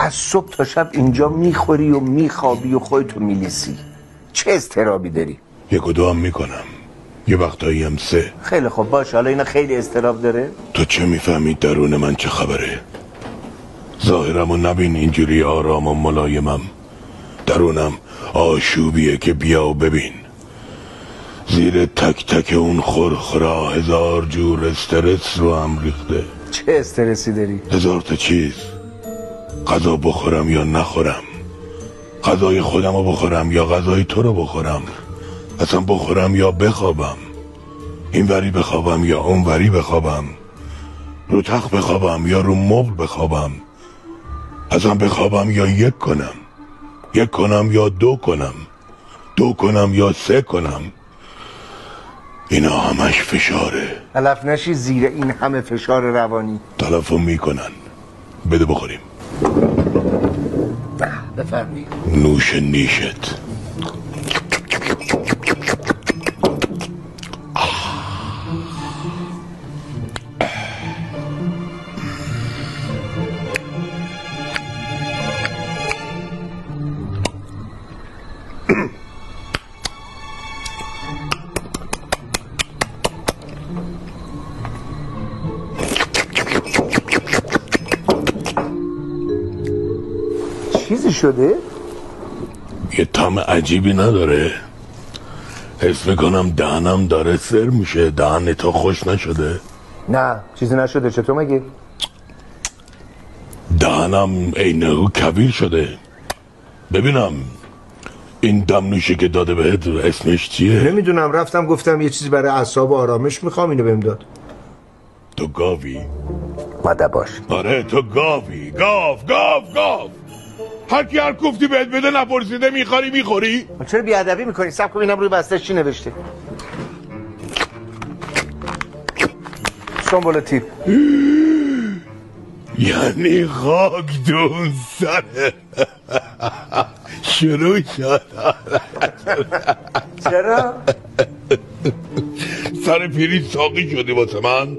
از صبح تا شب اینجا میخوری و میخوابی و خودتو میلیسی. چه اضطرابی داری؟ 1 و 2 هم میکنم، یه وقتایی هم 3. خیلی خوب باشه، حالا اینا خیلی اضطراب داره؟ تو چه میفهمی درون من چه خبره؟ ظاهرمو نبین اینجوری آرام و ملایمم، درونم آشوبیه که بیا و ببین. زیر تک تک اون خورخورا 1000 جور استرس رو هم ریخته. چه استرسی داری؟ 1000 تا چیز. غذا بخورم یا نخورم، غذای خودم رو بخورم یا غذای تو رو بخورم، اصلا بخورم یا بخوابم، این وری بخوابم یا اون وری بخوابم، رو تخت بخوابم یا رو مبل بخوابم، اصلا بخوابم یا 1 کنم، 1 کنم یا 2 کنم، 2 کنم یا 3 کنم. اینا همش فشاره. تلف نشی زیر این همه فشار روانی. تلفو میکنن. بده بخوریم. بفرمی. نوش نیشت. چیزی شده؟ یه طعم عجیبی نداره؟ حس میکنم دهنم داره سر میشه. دهن تو خوش نشده؟ نه چیزی نشده. چطور مگه؟ دهنم عینه‌هو کبیر شده. ببینم این دمنوشی که داده بهت اسمش چیه؟ نمیدونم، رفتم گفتم یه چیزی برای اعصاب و آرامش میخوام، اینو بهم داد. تو گاوی؟ مادر باش. آره تو گاوی. گاو. هر کی هر کوفتی بهت بده نپرسیده میخوری؟ چرا بیادبی میکنی؟ صبر کن اینم روی بستش چی نوشته. سنبل تیپ. یعنی خاک دون سره. شروع شد. چرا؟ سر پیری ساقی شدی واسه من؟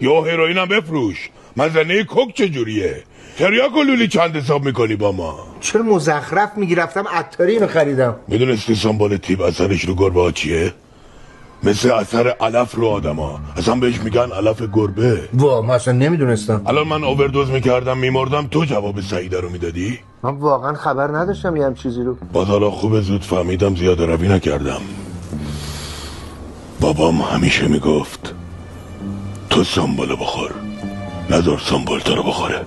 یا هروئین هم بفروش. مزنه کوک چجوریه؟ تریاک و لولی چند حساب میکنی با ما؟ چرا مزخرف میگی؟ رفتم عطاری اینو خریدم. میدونستی سنبال تیپ اثرش رو گربه ها چیه؟ مثل اثر علف رو آدم ها. اصلا بهش میگن علف گربه. وا من اصلا نمیدونستم. الان من اووردوز میکردم میمردم، تو جواب سعیده رو میدادی؟ من واقعا خبر نداشتم یه هم چیزی رو. باز حالا خوب زود فهمیدم زیاده روی نکردم. بابام همیشه میگفت تو سنبال بخور، نذار سنبال تو رو بخوره.